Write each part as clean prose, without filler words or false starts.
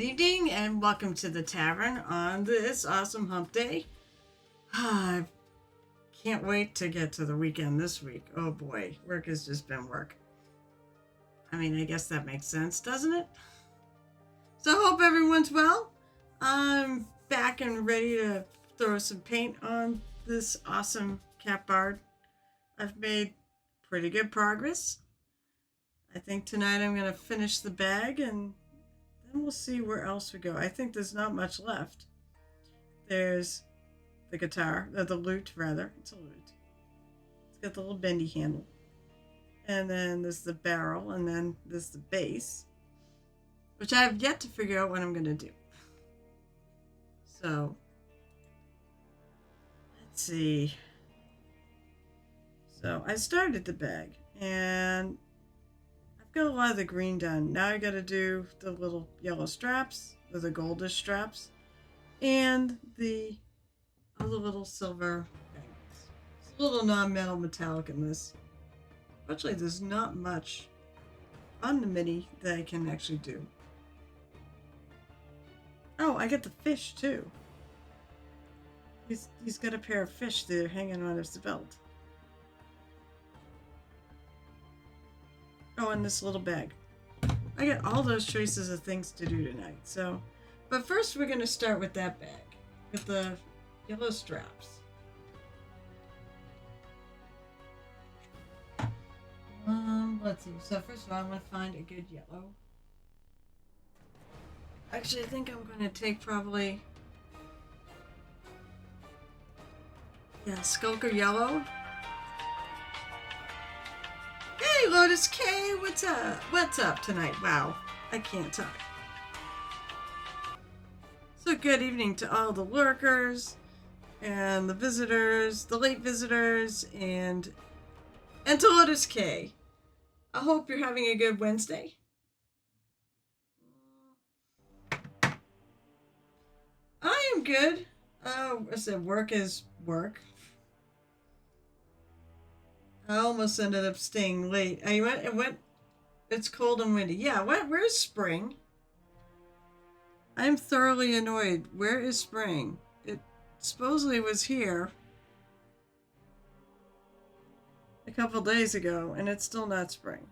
evening and welcome to the Tavern on this awesome hump day. I can't wait to get to the weekend this week. Oh boy, work has just been work. I mean, I guess that makes sense, doesn't it? So I hope everyone's well. I'm back and ready to throw some paint on this awesome catbard. I've made pretty good progress. I think tonight I'm going to finish the bag and then we'll see where else we go. I think there's not much left. There's the guitar, the lute rather. It's a lute. It's got the little bendy handle. And then there's the barrel, and then there's the bass, which I have yet to figure out what I'm going to do. So, let's see. So, I started the bag, and I've got a lot of the green done. Now I got to do the little yellow straps, or the goldish straps, and the other little silver bangles. It's a little non-metal metallic in this. Actually, there's not much on the mini that I can actually do. Oh, I get the fish too. He's got a pair of fish that are hanging on his belt. Oh, and this little bag. I got all those choices of things to do tonight. So, but first we're going to start with that bag with the yellow straps. Let's see. So first of all, I'm going to find a good yellow. Actually, I think I'm going to take probably, Skulker yellow. Hey, Lotus K, what's up? What's up tonight? Wow, I can't talk. So good evening to all the lurkers and the visitors, the late visitors, and to Lotus K. I hope you're having a good Wednesday. I am good. I said work is work. I almost ended up staying late. It went. It's cold and windy. Yeah, where's spring? I'm thoroughly annoyed. Where is spring? It supposedly was here a couple days ago, and it's still not spring.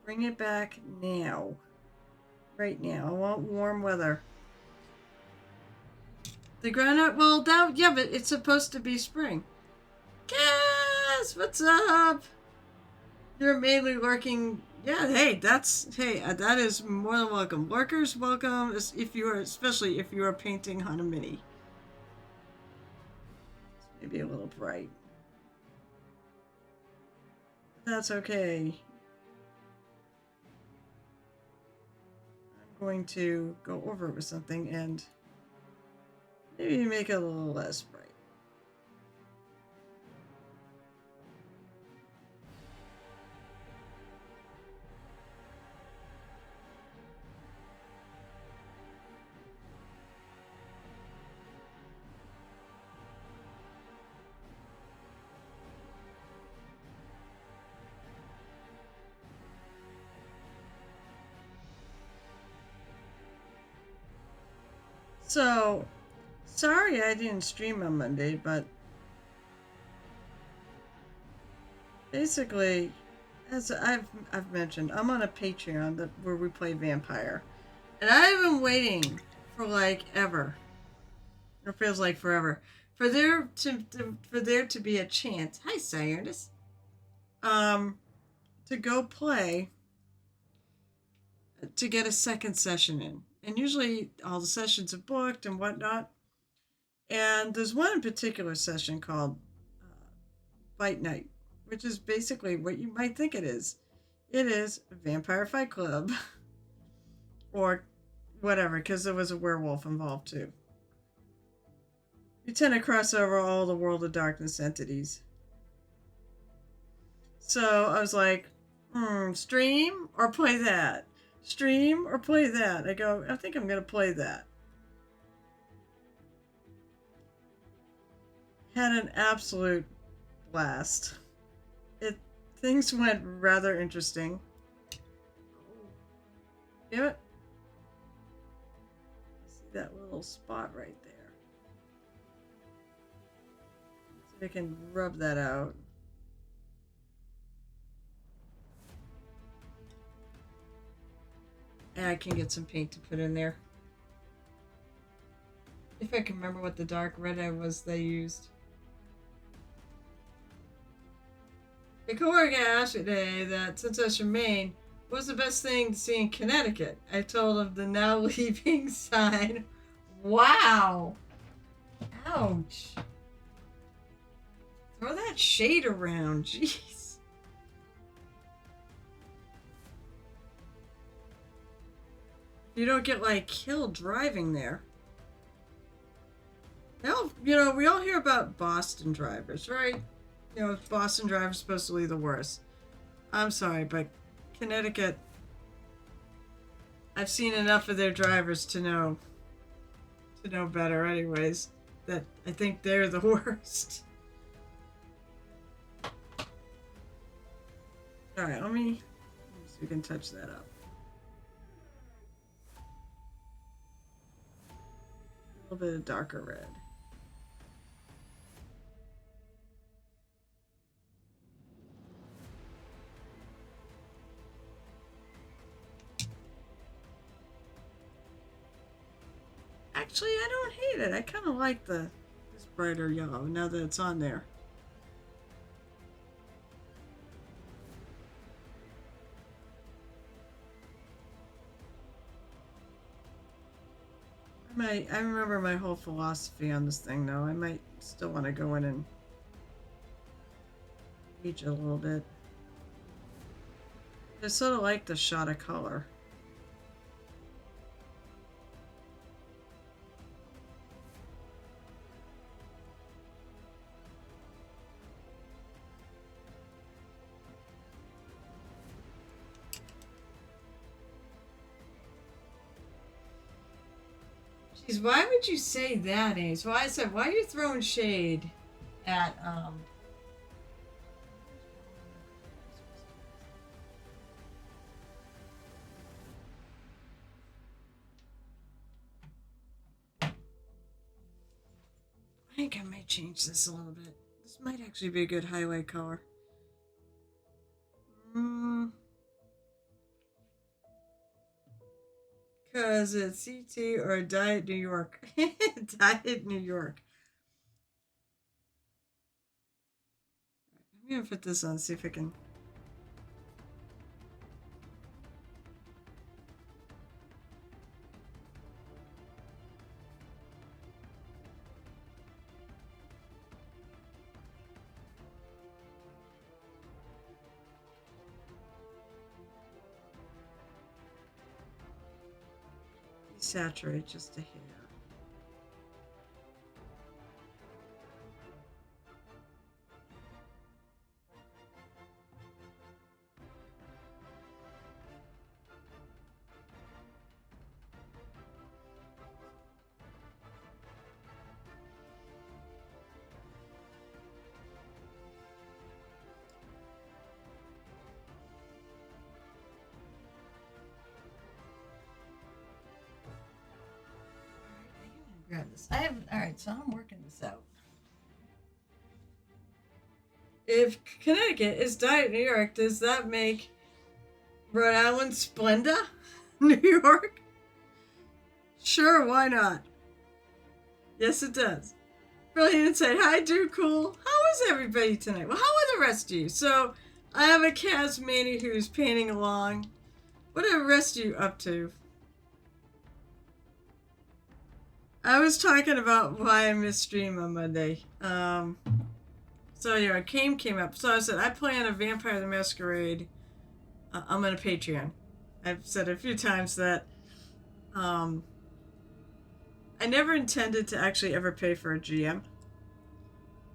Bring it back now. Right now. I want warm weather. The ground, well, but it's supposed to be spring. Cass, what's up? You're mainly lurking. Yeah, that is more than welcome. Lurkers, welcome. Especially if you are painting Hanamini. It's maybe a little bright. That's okay. I'm going to go over it with something and maybe make it a little less bright. So, sorry I didn't stream on Monday, but basically, as I've mentioned, I'm on a Patreon where we play Vampire, and I've been waiting for like ever. It feels like forever for there to be a chance. Hi, Cyrus. To go play, to get a second session in. And usually all the sessions are booked and whatnot. And there's one in particular session called Fight Night, which is basically what you might think it is. It is a Vampire Fight Club. Or whatever, because there was a werewolf involved too. You tend to cross over all the World of Darkness entities. So I was like, stream or play that? Stream or play that? I think I'm going to play that. Had an absolute blast. Things went rather interesting. Damn it. See that little spot right there. See if I can rub that out. And I can get some paint to put in there. If I can remember what the dark red was they used. A coworker asked me today that since I was from Maine, what was the best thing to see in Connecticut? I told him the now leaving sign. Wow! Ouch. Throw that shade around, jeez. You don't get, like, killed driving there. Now, you know, we all hear about Boston drivers, right? You know, Boston drivers supposedly the worst. I'm sorry, but Connecticut, I've seen enough of their drivers to know better anyways, that I think they're the worst. Alright, let me see if we can touch that up. A little bit of darker red. Actually, I don't hate it. I kind of like this brighter yellow now that it's on there. I remember my whole philosophy on this thing, though. I might still want to go in and bleach it a little bit. I sort of like the shot of color. Jeez, why would you say that, Ace? Why I said, why are you throwing shade at I think I might change this a little bit. This might actually be a good highlight color. Because it's CT or Diet New York. Diet New York. I'm going to put this on, see if I can. Saturate just a hair. Grab this. Alright, so I'm working this out. If Connecticut is Diet New York, does that make Rhode Island Splenda New York? Sure, why not? Yes, it does. Brilliant said, hi, do cool. How is everybody tonight? Well, how are the rest of you? So, I have a Kaz Manny who's painting along. What are the rest of you up to? I was talking about why I missed stream on Monday. So yeah, came up. So I said I play on a Vampire the Masquerade. I'm on a Patreon. I've said a few times that I never intended to actually ever pay for a GM.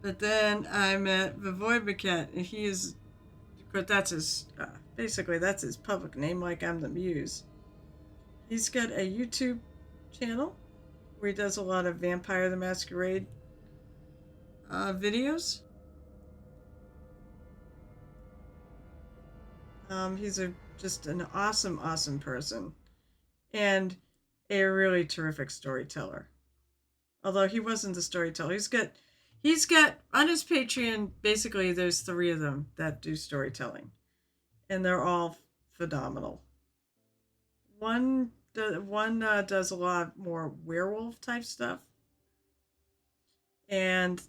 But then I met Vivoid Maquette, and he is, but that's his, basically that's his public name, like I'm the Muse. He's got a YouTube channel where he does a lot of Vampire the Masquerade videos. He's just an awesome, awesome person, and a really terrific storyteller. Although he wasn't the storyteller, he's got on his Patreon. Basically, there's three of them that do storytelling, and they're all phenomenal. One does a lot more werewolf type stuff, and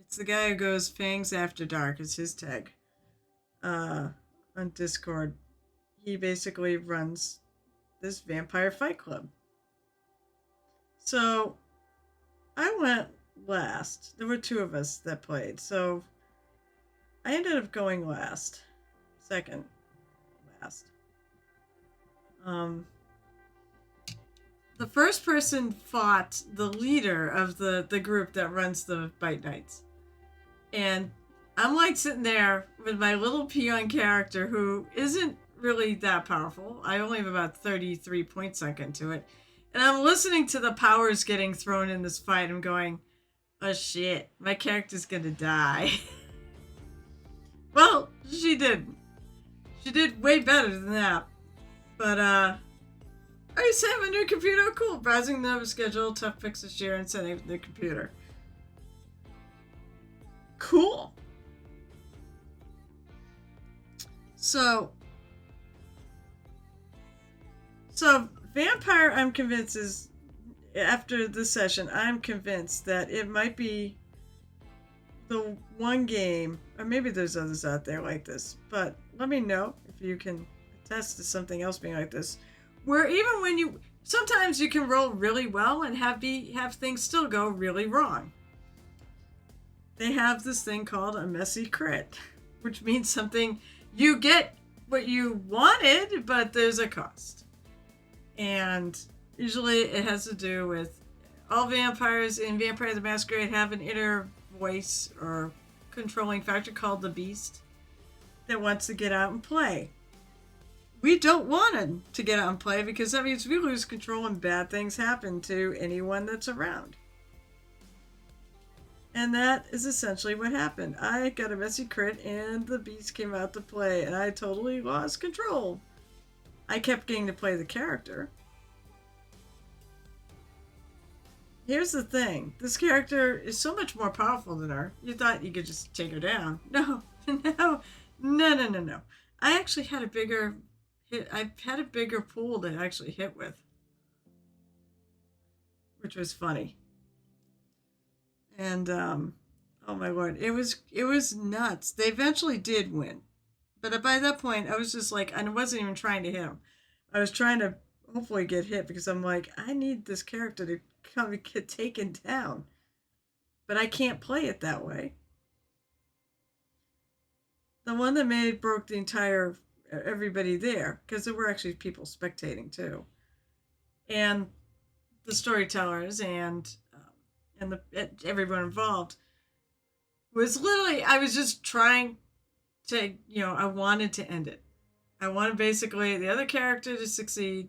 it's the guy who goes Fangs After Dark. Is his tag on Discord. He basically runs this vampire fight club. So I went last. There were two of us that played, so I ended up going second last. The first person fought the leader of the group that runs the Bite Nights. And I'm like sitting there with my little peon character who isn't really that powerful. I only have about 33 points sunk into it. And I'm listening to the powers getting thrown in this fight. I'm going, oh shit, my character's gonna die. Well, she didn't. She did way better than that. But, I just have a new computer. Cool. Browsing the schedule, tough fix this year, and setting up the computer. Cool. So Vampire, I'm convinced, is, after this session, I'm convinced that it might be the one game, or maybe there's others out there like this, but let me know if you can attest to something else being like this, where even when sometimes you can roll really well and have things still go really wrong. They have this thing called a messy crit, which means something, you get what you wanted, but there's a cost. And usually it has to do with all vampires in Vampire the Masquerade have an inner voice or controlling factor called the Beast that wants to get out and play. We don't want him to get out and play because that means we lose control and bad things happen to anyone that's around. And that is essentially what happened. I got a messy crit and the Beast came out to play and I totally lost control. I kept getting to play the character. Here's the thing. This character is so much more powerful than her. You thought you could just take her down. No. I actually had a bigger hit. I had a bigger pool to actually hit with. Which was funny. And, oh my lord. It was nuts. They eventually did win. But by that point, I was just like, I wasn't even trying to hit him. I was trying to hopefully get hit because I'm like, I need this character to come and get taken down. But I can't play it that way. The one that broke the entire, everybody there, because there were actually people spectating too. And the storytellers and everyone involved was literally, I was just trying to, I wanted to end it. I wanted basically the other character to succeed,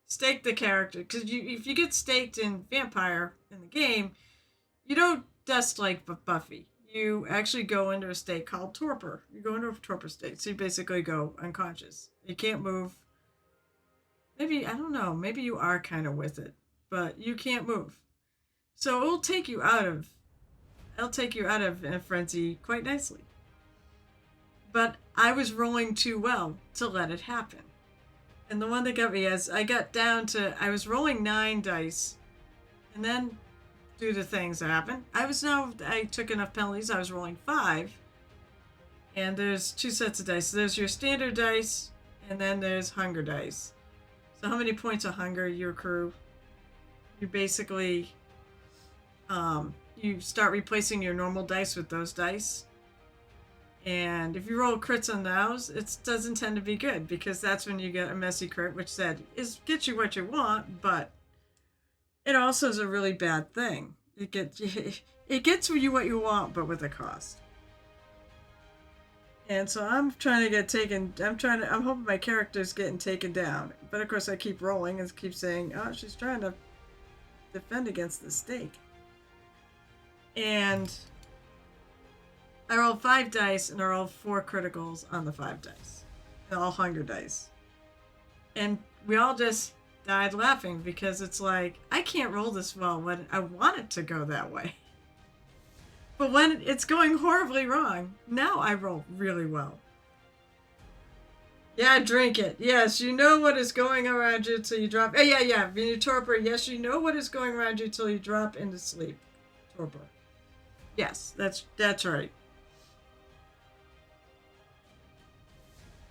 stake the character, because if you get staked in Vampire in the game, you don't dust like Buffy. You actually go into a state called torpor. You go into a torpor state, so you basically go unconscious. You can't move. Maybe, I don't know, maybe you are kind of with it, but you can't move. So it'll take you out of a frenzy quite nicely. But I was rolling too well to let it happen. And the one that got me is I was rolling 9 dice. And then, due to things that happened, I took enough penalties, I was rolling 5. And there's 2 sets of dice. So there's your standard dice, and then there's hunger dice. So how many points of hunger you accrue? You basically, you start replacing your normal dice with those dice. And if you roll crits on those, it doesn't tend to be good because that's when you get a messy crit, which gets you what you want, but it also is a really bad thing. It gets you what you want, but with a cost. And so I'm trying to get taken. I'm hoping my character's getting taken down, but of course I keep rolling and keep saying, "Oh, she's trying to defend against the stake." And I rolled 5 dice, and I rolled 4 criticals on the 5 dice. all hunger dice. And we all just died laughing because it's like, I can't roll this well when I want it to go that way. But when it's going horribly wrong, now I roll really well. Yeah, drink it. Yes, you know what is going around you till you drop. Oh, yeah. When you torpor, yes, you know what is going around you till you drop into sleep. Torpor. Yes, that's right.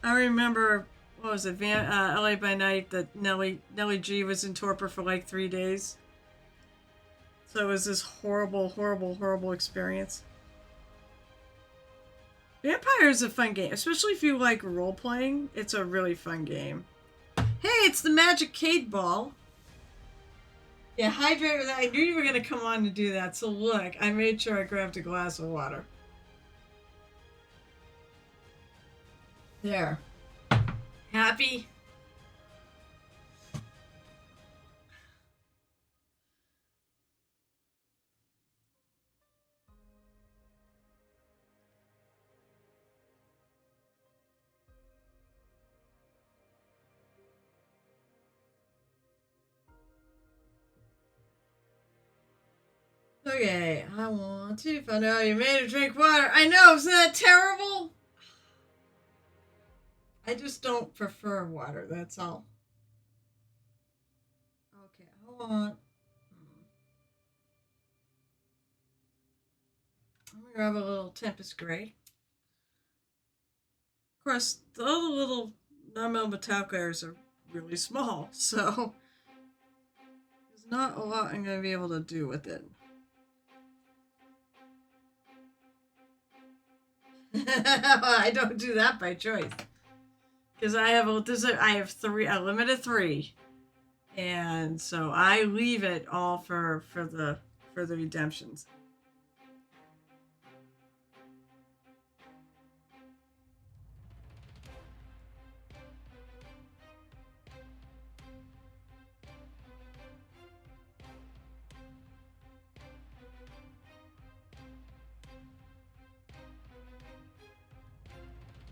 I remember, what was it, LA by Night, that Nellie G was in torpor for like 3 days. So it was this horrible, horrible, horrible experience. Vampire is a fun game, especially if you like role playing. It's a really fun game. Hey, it's the Magic Cade Ball. Yeah, hydrate with that. I knew you were going to come on to do that. So look, I made sure I grabbed a glass of water. There. Happy? Okay, I want to find out you made her drink water. I know, isn't that terrible? I just don't prefer water, that's all. Okay, hold on. I'm gonna grab a little Tempest Gray. Of course, the other little non-metal metallic layers are really small, so there's not a lot I'm gonna be able to do with it. I don't do that by choice. Because I have a limit of 3. And so I leave it all for the redemptions.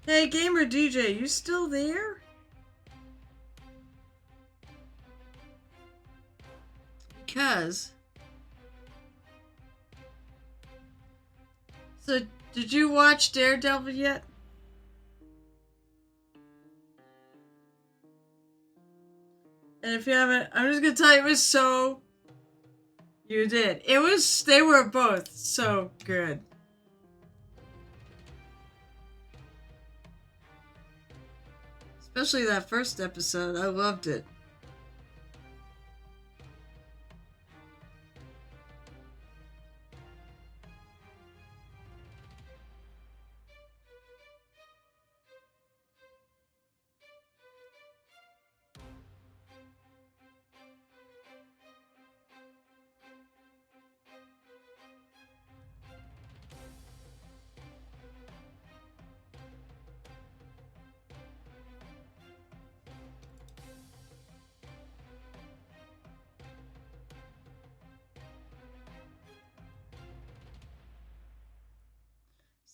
Hey, Gamer DJ, you still there? Because... So, did you watch Daredevil yet? And if you haven't, I'm just gonna tell you, it was so... You did. They were both so good. Especially that first episode. I loved it.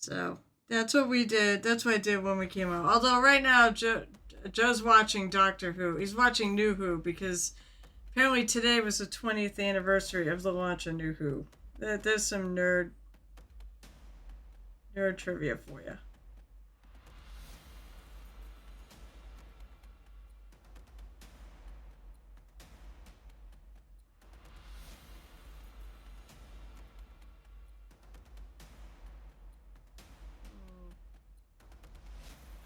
So that's what we did. That's what I did when we came out. Although right now Joe's watching Doctor Who. He's watching New Who because apparently today was the 20th anniversary of the launch of New Who. There's some nerd trivia for you.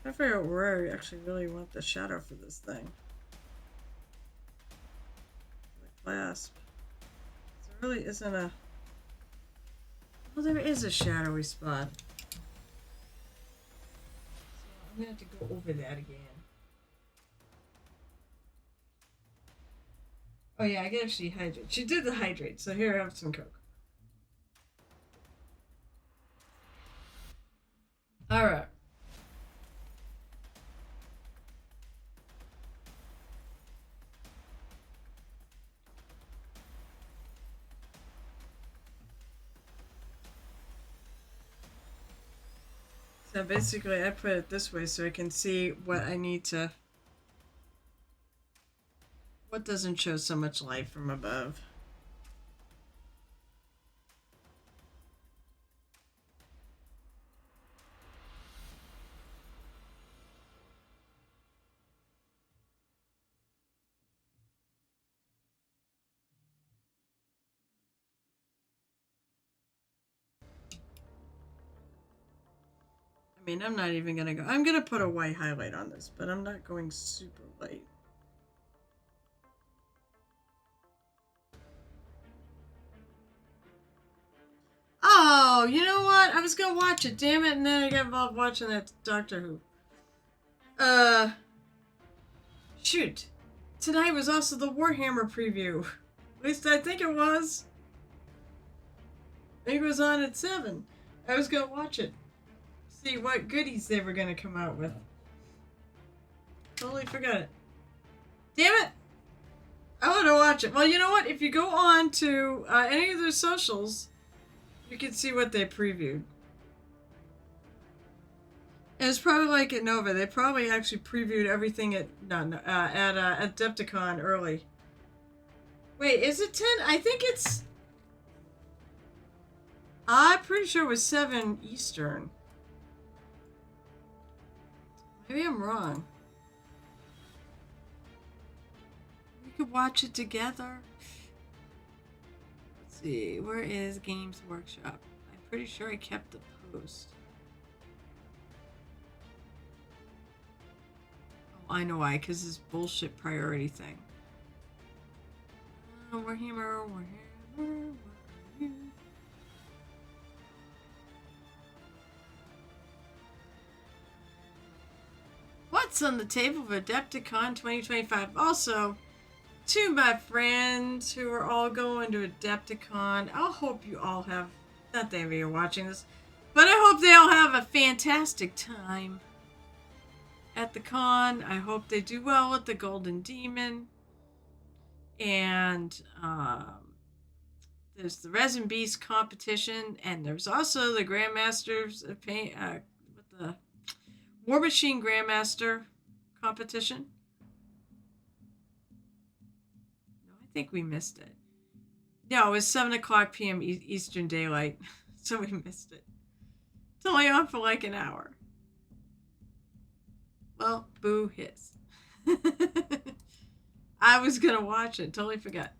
I figure out where I actually really want the shadow for this thing. The clasp. There really isn't a... Well, there is a shadowy spot. So I'm going to have to go over that again. Oh yeah, I can actually hydrate. She did the hydrate, so here I have some Coke. Alright. So basically I put it this way so I can see what I need to... What doesn't show so much light from above. I mean, I'm not even gonna go. I'm gonna put a white highlight on this, but I'm not going super light. Oh, you know what? I was gonna watch it, damn it, and then I got involved watching that Doctor Who. Shoot. Tonight was also the Warhammer preview. At least I think it was. I think it was on at 7. I was gonna watch it. See what goodies they were gonna come out with. Totally forgot it. Damn it! I want to watch it. Well, you know what? If you go on to any of their socials, you can see what they previewed. And it's probably like at Nova. They probably actually previewed everything at Adepticon early. Wait, is it 10? I think it's... I'm pretty sure it was 7 Eastern. Maybe I'm wrong. We could watch it together. Let's see. Where is Games Workshop? I'm pretty sure I kept the post. Oh, I know why. Because this bullshit priority thing. Warhammer. Where are you? What's on the table for Adepticon 2025? Also, to my friends who are all going to Adepticon, I hope you all have, not that you're watching this, but I hope they all have a fantastic time at the con. I hope they do well with the Golden Demon. And there's the Resin Beast competition, and there's also the Grandmasters of Paint, with the War Machine Grandmaster competition. No, I think we missed it. No, it was 7 o'clock p.m. Eastern Daylight, so we missed it. It's only on for like an hour. Well, boo hiss. I was gonna watch it, totally forgot.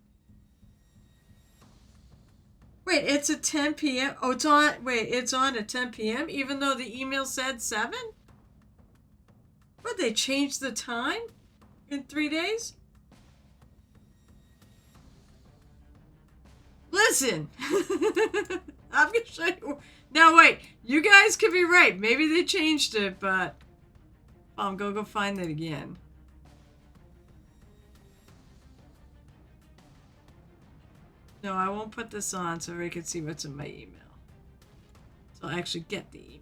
Wait, it's at 10 p.m.? Oh, it's on, wait, it's on at 10 p.m. even though the email said 7? What, they changed the time in 3 days? Listen, I'm gonna show you. Now wait, you guys could be right. Maybe they changed it, but I'm gonna go find it again. No, I won't put this on so I can see what's in my email. So I'll actually get the email.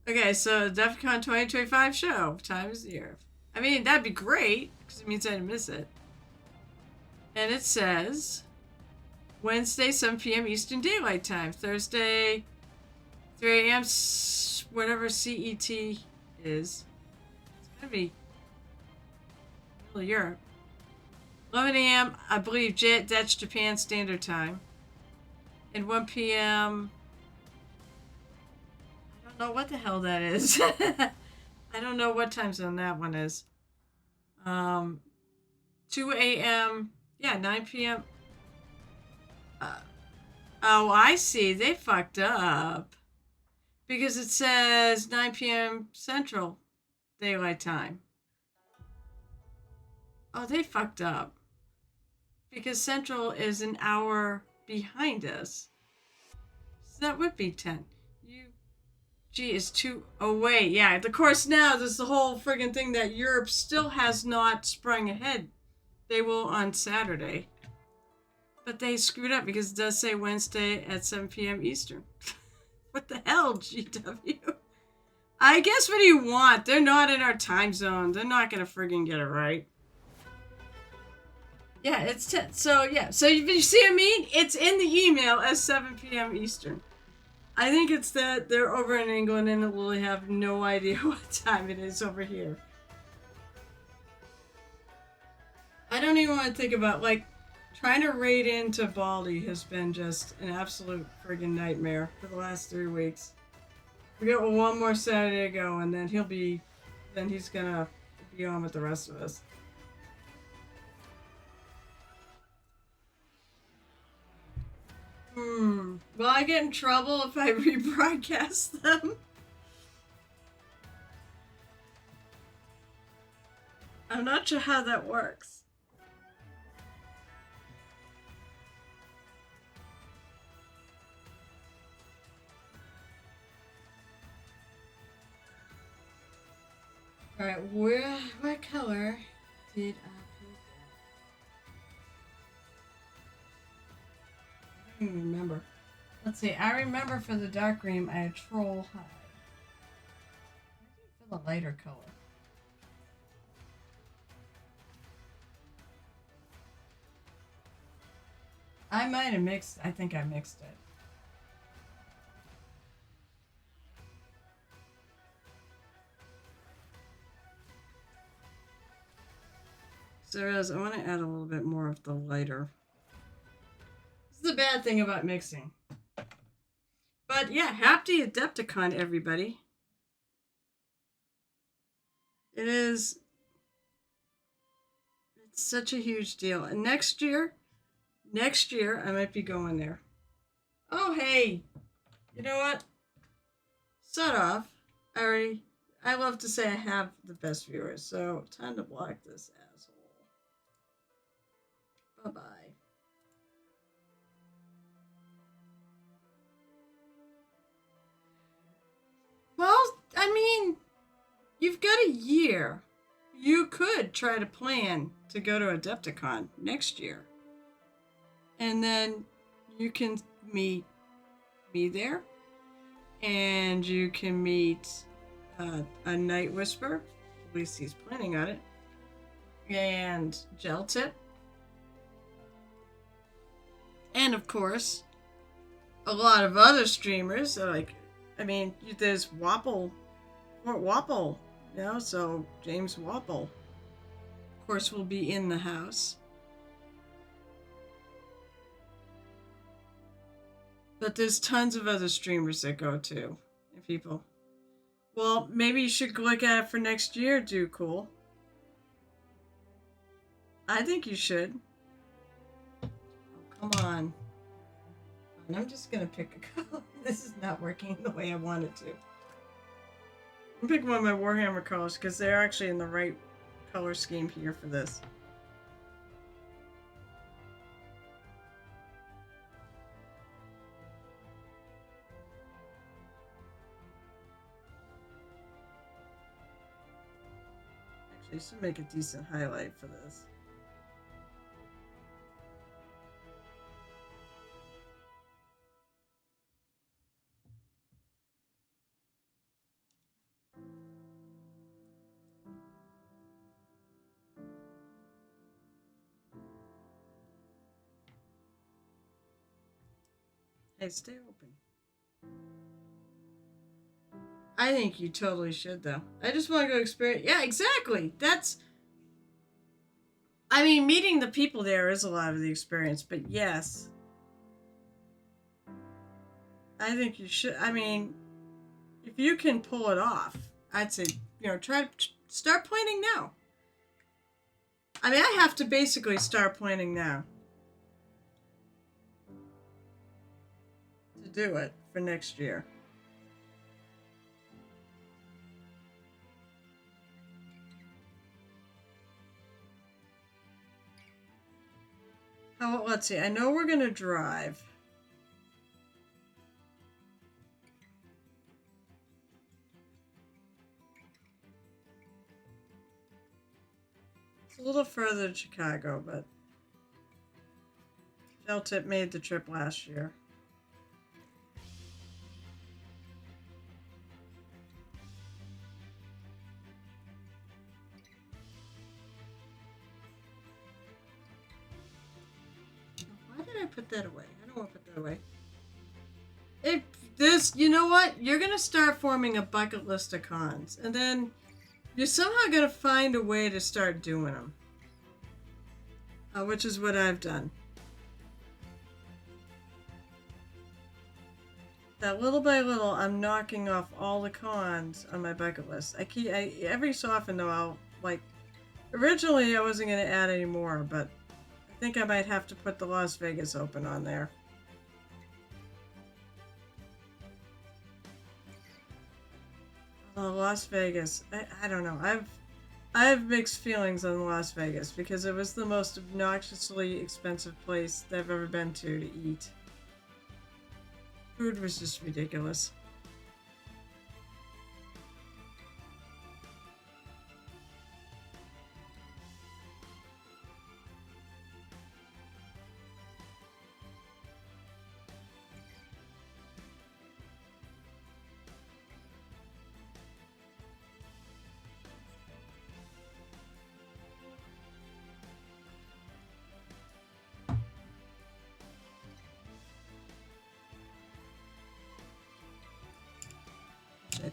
Okay, so DEFCON 2025 show. Time is near. I mean, that'd be great, because it means I didn't miss it. And it says, Wednesday, 7 p.m. Eastern Daylight Time. Thursday, 3 a.m. whatever CET is. It's going to be middle of Europe. 11 a.m., I believe that's Japan Standard Time. And 1 p.m. I don't know what the hell that is. I don't know what time zone that one is. 2 a.m. Yeah, 9 p.m. Oh, I see. They fucked up. Because it says 9 p.m. Central Daylight Time. Oh, they fucked up. Because Central is an hour behind us. So that would be 10. Gee, is 2... Oh, wait. Yeah, of course now there's the whole friggin' thing that Europe still has not sprung ahead. They will on Saturday. But they screwed up because it does say Wednesday at 7 p.m. Eastern. What the hell, GW? I guess what do you want? They're not in our time zone. They're not gonna friggin' get it right. Yeah, it's 10. So, yeah. So, you see what I mean? It's in the email as 7 p.m. Eastern. I think it's that they're over in England and literally have no idea what time it is over here. I don't even want to think about, like, trying to raid into Baldy has been just an absolute friggin' nightmare for the last 3 weeks. We got one more Saturday to go, and then he's gonna be on with the rest of us. Will I get in trouble if I rebroadcast them? I'm not sure how that works. Alright, what color did I put that? I don't even remember. Let's see, I remember for the dark green I had troll hide. I do for the lighter color. I might have mixed, I think I mixed it. So I want to add a little bit more of the lighter. This is the bad thing about mixing. But yeah, happy Adepticon, everybody. It's such a huge deal. And next year, I might be going there. Oh, hey. You know what? Shut off. I love to say I have the best viewers, so time to block this asshole. Bye-bye. Well, I mean, you've got a year. You could try to plan to go to Adepticon next year. And then you can meet me there. And you can meet a Night Whisper. At least he's planning on it. And Gel Tip. And of course, a lot of other streamers. There's Wapple. So James Wapple, of course, will be in the house. But there's tons of other streamers that go too. And people. Well, maybe you should look at it for next year, do cool. I think you should. Oh, come on. I'm just gonna pick a color. This is not working the way I want it to. I'm picking one of my Warhammer colors because they're actually in the right color scheme here for this. Actually, I should make a decent highlight for this. Hey, stay open. I think you totally should, though. I just want to go experience. Yeah, exactly. Meeting the people there is a lot of the experience, but yes. I think you should. If you can pull it off, I'd say, try to start planning now. I have to basically start planning now to do it for next year. Let's see. I know we're going to drive. It's a little further to Chicago, but Deltip made the trip last year. put that away. I don't want to put that away. If this, you know what? You're gonna start forming a bucket list of cons, and then you're somehow gonna find a way to start doing them. Which is what I've done. That little by little, I'm knocking off all the cons on my bucket list. Every so often though, I'll like. Originally, I wasn't gonna add any more, but I think I might have to put the Las Vegas Open on there. Las Vegas. I don't know. I have mixed feelings on Las Vegas because it was the most obnoxiously expensive place I've ever been to eat. Food was just ridiculous.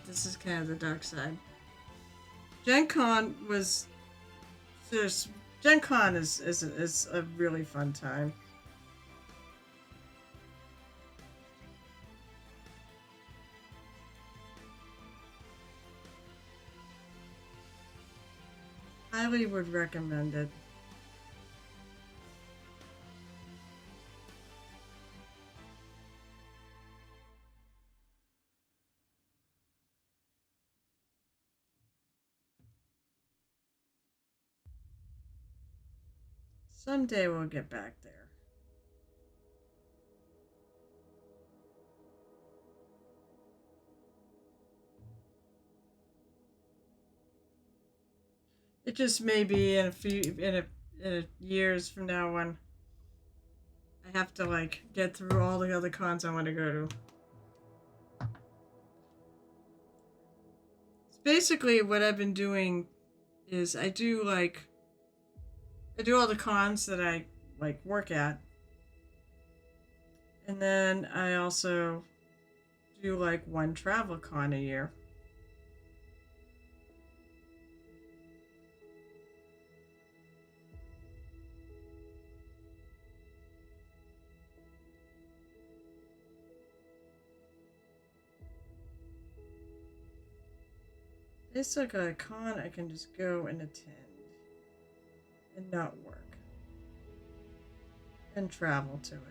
This is kind of the dark side. Gen Con was just Gen Con is a really fun time. Highly would recommend it. Someday we'll get back there. It just may be in a years from now when I have to like get through all the other cons I want to go to. It's basically what I've been doing is I do all the cons that I like work at. And then I also do like one travel con a year. Basically, a con I can just go and attend and not work and travel to it.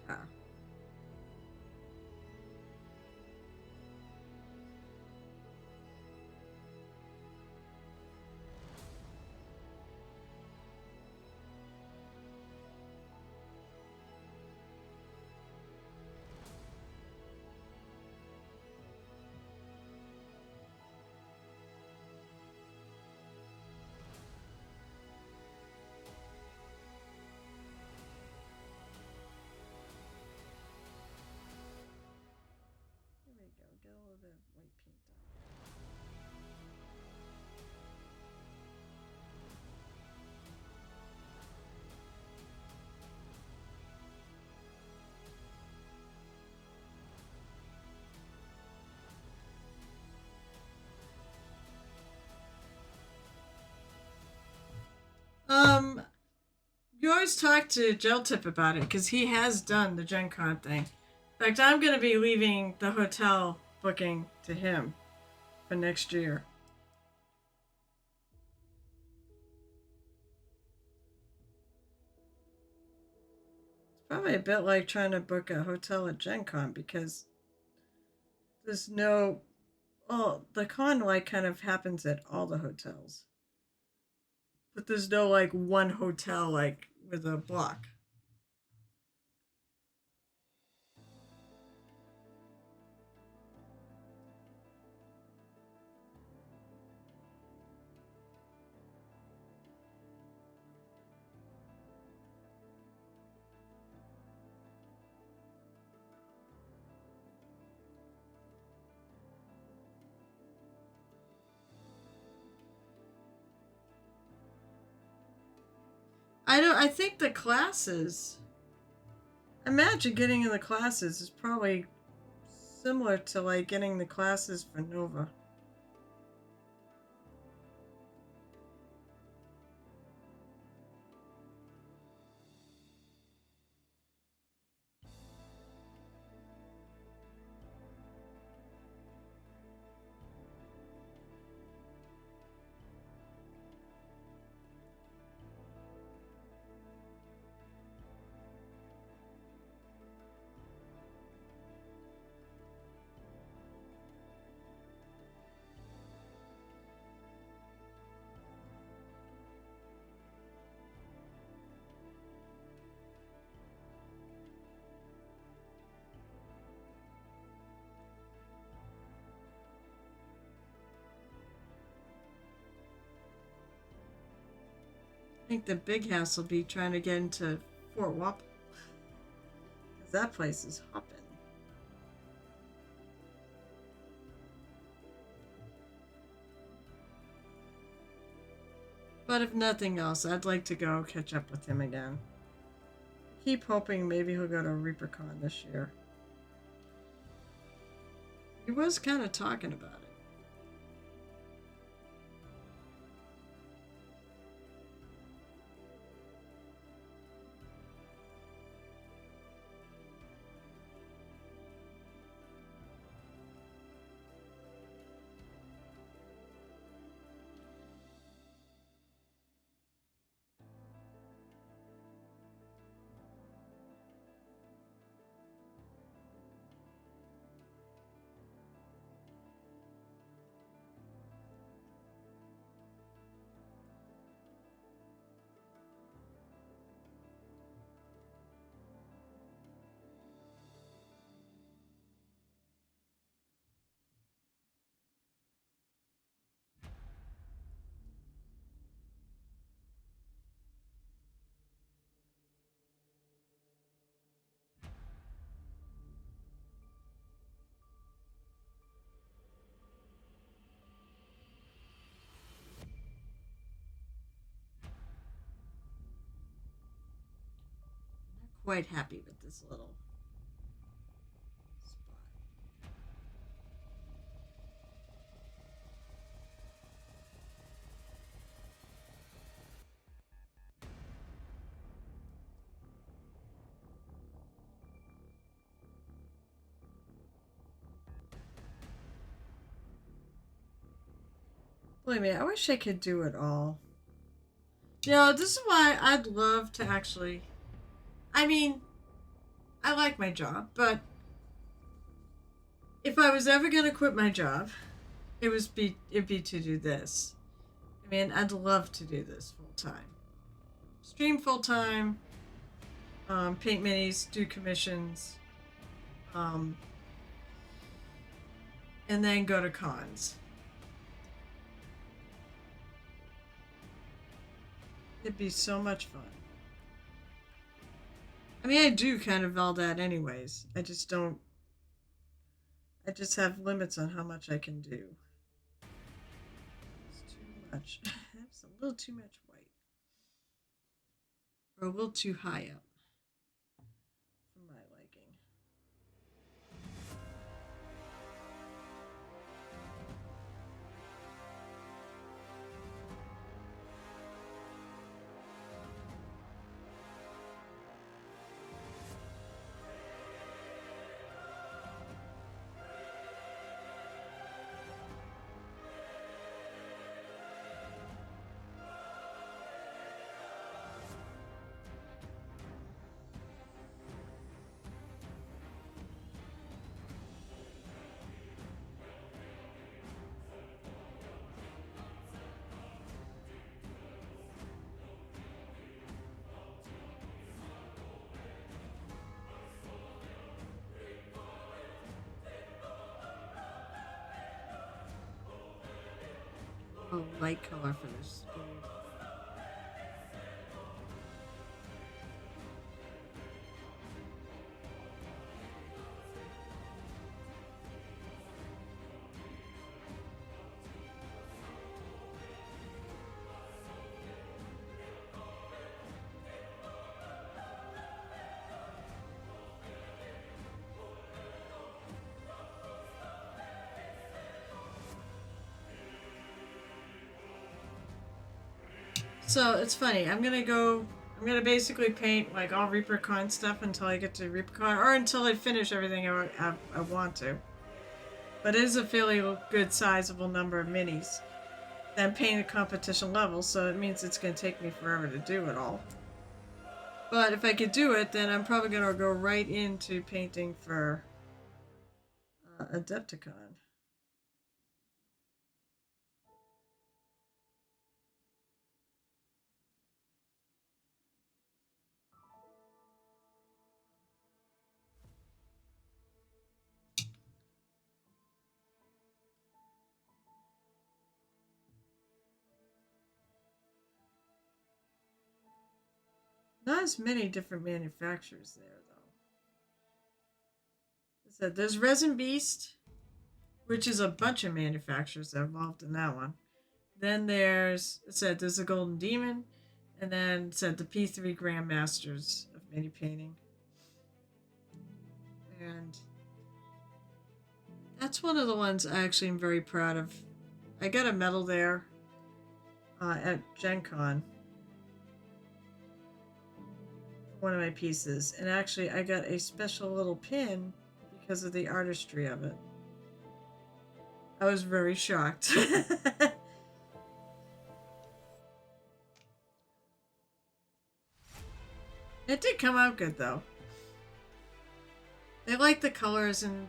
Ah. There we go. Get a little bit of white paint on. You always talk to Gel Tip about it because he has done the Gen Con thing. In fact, I'm going to be leaving the hotel booking to him for next year. It's probably a bit like trying to book a hotel at Gen Con because there's no. Oh, the con like kind of happens at all the hotels. But there's no like one hotel like with a block. I think the classes. Imagine getting in the classes is probably similar to like getting the classes for Nova. I think the big house will be trying to get into Fort Wap, because that place is hopping. But if nothing else, I'd like to go catch up with him again. Keep hoping maybe he'll go to ReaperCon this year. He was kind of talking about it. Quite happy with this little spot. Believe me, I wish I could do it all. You know, this is why I'd love to actually. I mean, I like my job, but if I was ever gonna quit my job, it'd be to do this. I mean, I'd love to do this full time, stream full time, paint minis, do commissions, um, and then go to cons. It'd be so much fun. I mean, I do kind of all that anyways. I just don't. I just have limits on how much I can do. It's too much. That's a little too much white. Or a little too high up for my liking. Oh, light color for this gold. So it's funny. I'm gonna basically paint like all Reaper Con stuff until I get to Reaper Con, or until I finish everything I want to. But it is a fairly good sizable number of minis. Then paint at competition level, so it means it's gonna take me forever to do it all. But if I could do it, then I'm probably gonna go right into painting for Adepticon. Not as many different manufacturers there, though. I said there's Resin Beast, which is a bunch of manufacturers that are involved in that one. Then there's the Golden Demon, and then the P3 Grandmasters of Mini Painting. And that's one of the ones I actually am very proud of. I got a medal there at Gen Con for one of my pieces. And actually, I got a special little pin because of the artistry of it. I was very shocked. It did come out good, though. They liked the colors and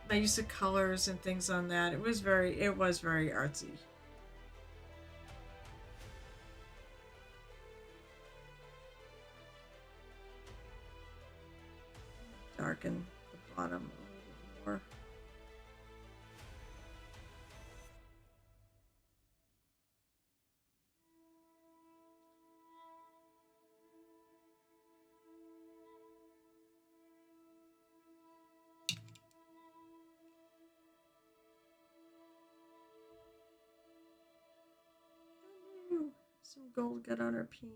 my use of colors and things on that. It was very artsy. Darken the bottom a little bit more. Ooh, some gold got on our pants.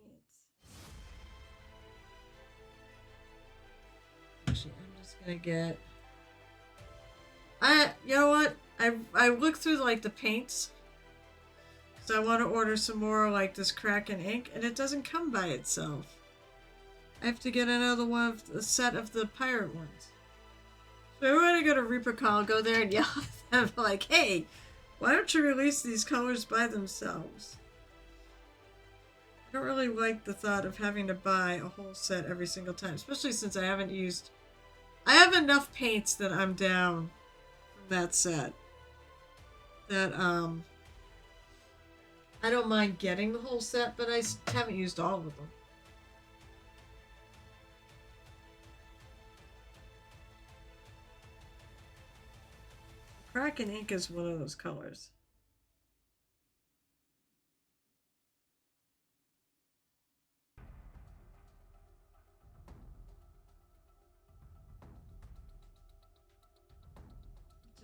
Actually, I'm just gonna get. You know what? I looked through like the paints, so I want to order some more like this Kraken ink, and it doesn't come by itself. I have to get another one of the set of the pirate ones. So when I go to Reaper Con, I'll go there and yell at them like, "Hey, why don't you release these colors by themselves?" I don't really like the thought of having to buy a whole set every single time, especially since I have enough paints that I'm down from that set. That, I don't mind getting the whole set, but I haven't used all of them. Kraken ink is one of those colors.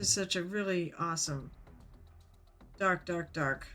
It's such a really awesome dark, dark, dark.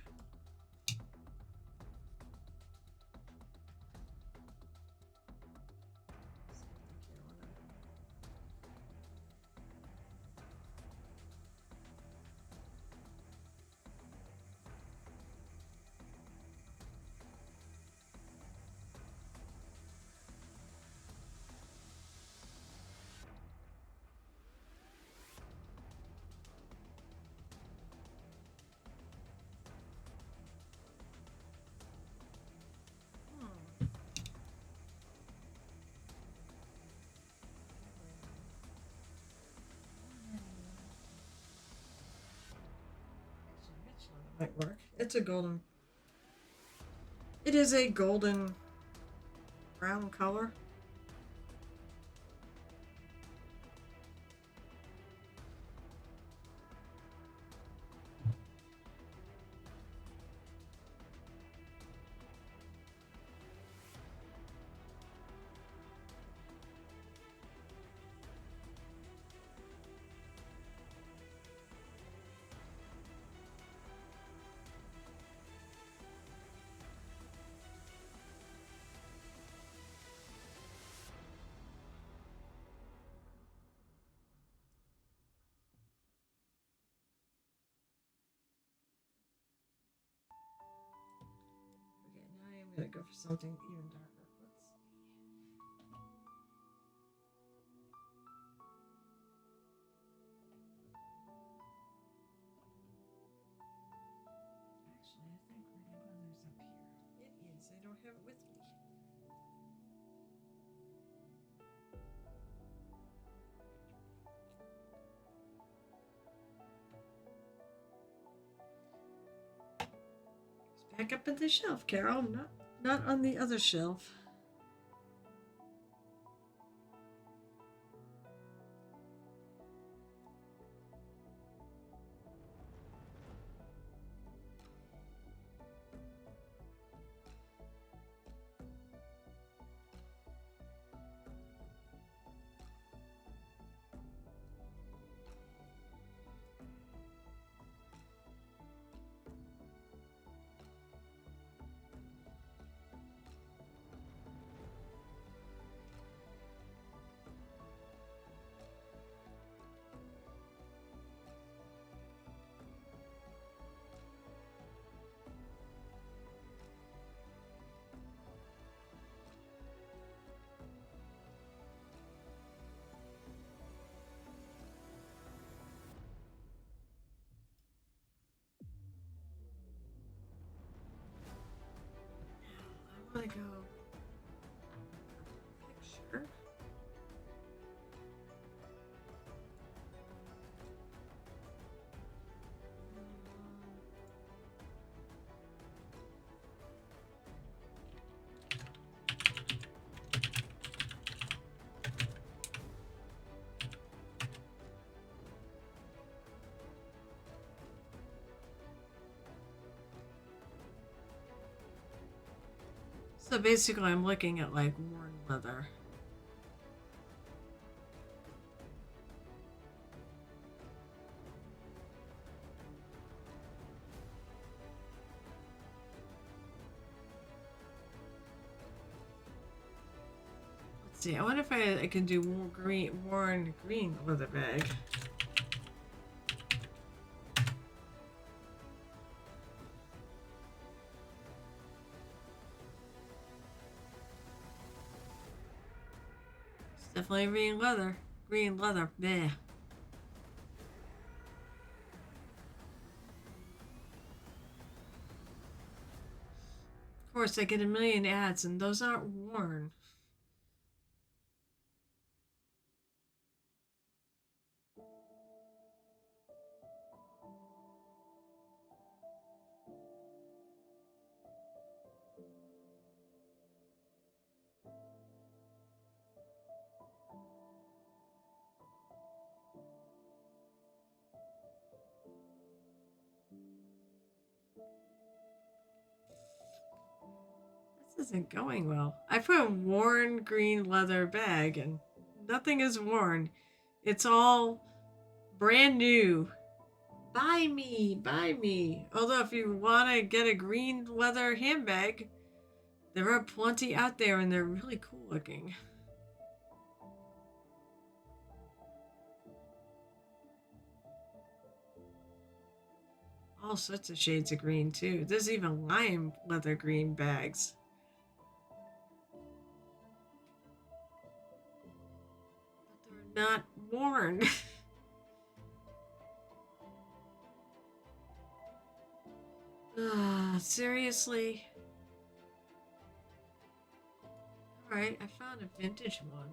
Might work. It's a golden. It is a golden brown color. gonna go for something even darker. Let's see. Actually, I think green leather's up here. It is. I don't have it with me. It's back up at the shelf, Carol. Not on the other shelf. I want to go picture. So basically, I'm looking at like worn leather. Let's see. I wonder if I can do worn green leather bag. Definitely green leather. Green leather. Bleh. Of course, I get a million ads, and those aren't worn. This isn't going well. I put a worn green leather bag and nothing is worn. It's all brand new. Buy me, buy me. Although if you want to get a green leather handbag, there are plenty out there and they're really cool looking. All sorts of shades of green too. There's even lime leather green bags. But they're not worn. Seriously? Alright, I found a vintage one.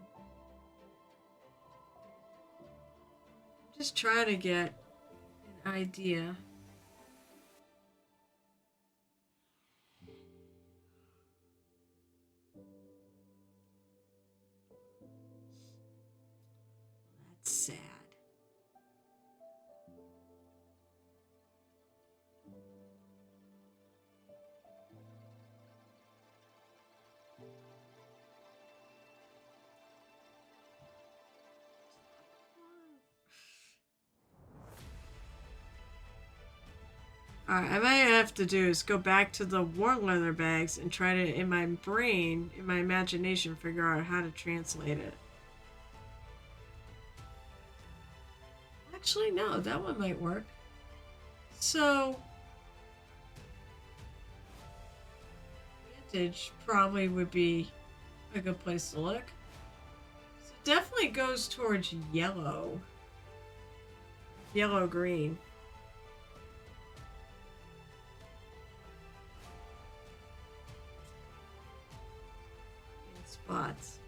Just try to get an idea. That's sad. Alright, I might have to do is go back to the worn leather bags and try to, in my brain, in my imagination, figure out how to translate it. Actually, no, that one might work. So, vintage probably would be a good place to look. So it definitely goes towards yellow. Yellow green. In spots.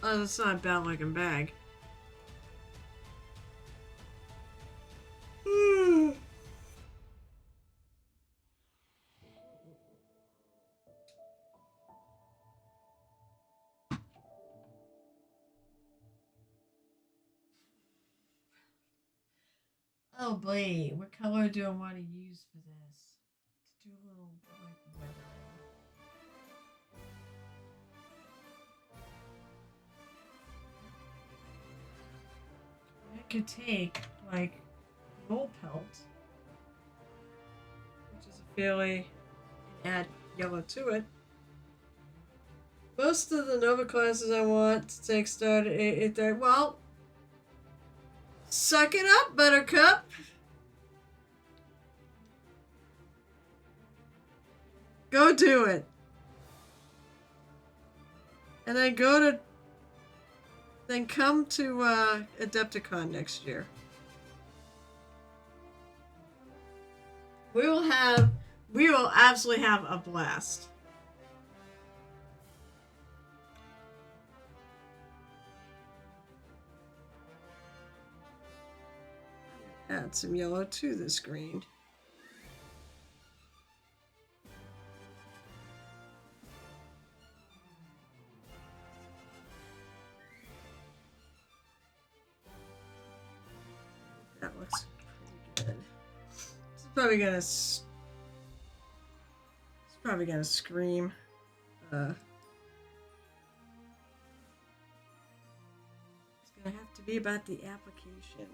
Oh, that's not a bad looking bag. Oh boy, what color do I want to use for this? To do a little like weathering. I could take like wool pelt, which is a fairly, and add yellow to it. Most of the Nova classes I want to take start at 8:30. Well, suck it up, Buttercup. Go do it. And then then come to Adepticon next year. We will absolutely have a blast. Add some yellow to this green. That looks pretty good. It's probably gonna scream. It's gonna have to be about the application.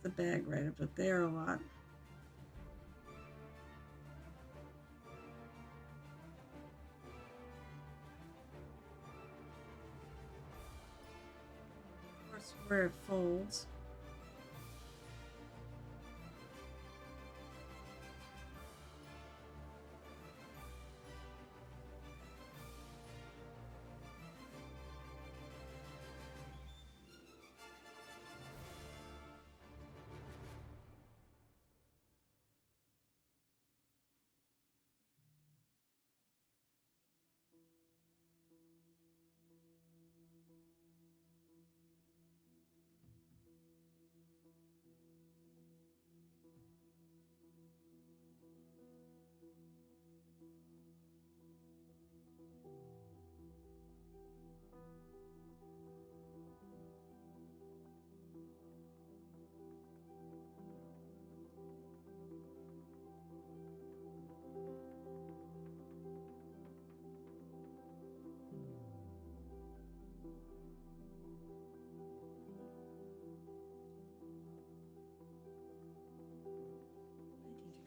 The bag right up there a lot. Of course, where it folds.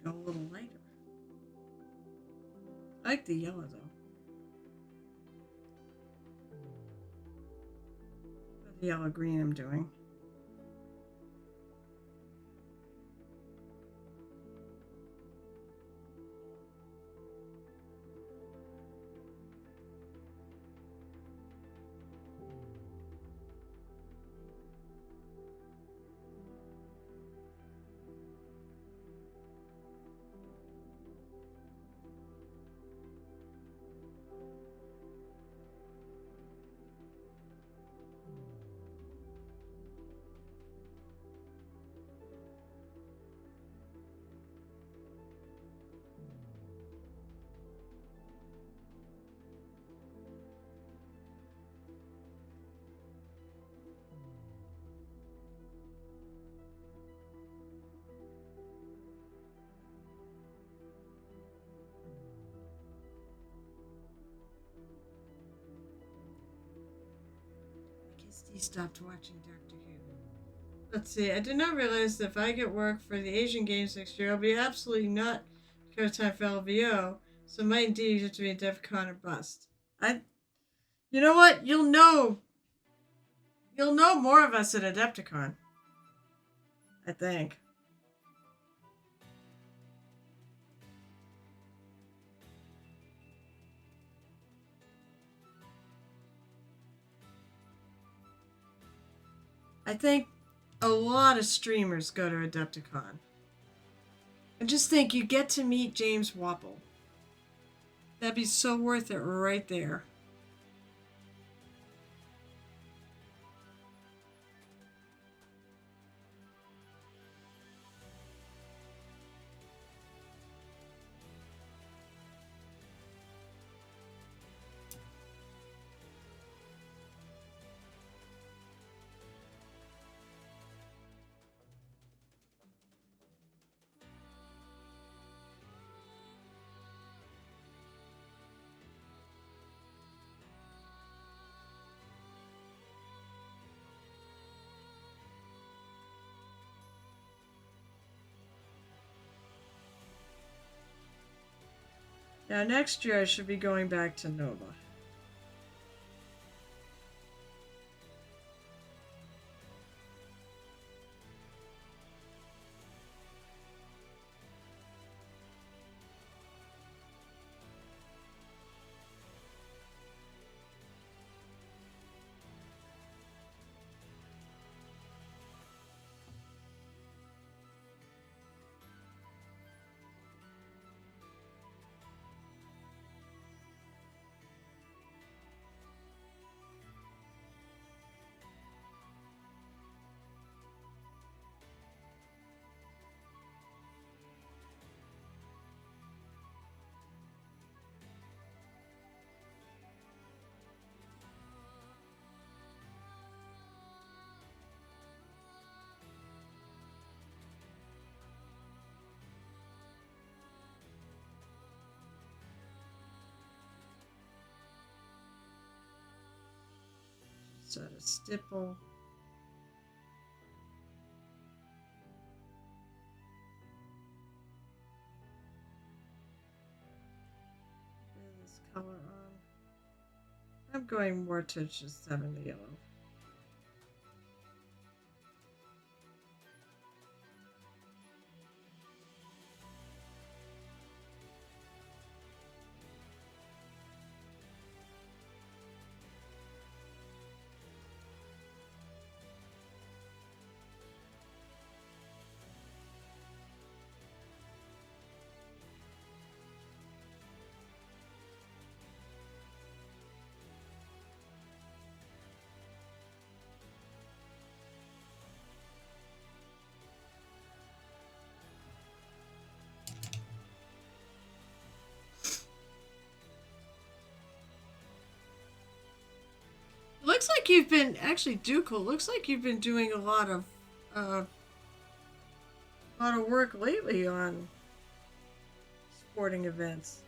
Go a little lighter. I like the yellow though. The yellow green I'm doing. He stopped watching Doctor Who. Let's see. I did not realize that if I get work for the Asian Games next year, I'll be absolutely not because time for LVO. So my indeed have to be a DEFCON or bust. I, you know what? You'll know more of us at Adepticon. I think. I think a lot of streamers go to Adepticon. And just think, you get to meet James Wapple. That'd be so worth it right there. Now, next year I should be going back to Nova. So to stipple. This color on. I'm going more to just 7 yellow. Looks like you've been actually Ducal. Looks like you've been doing a lot of work lately on sporting events.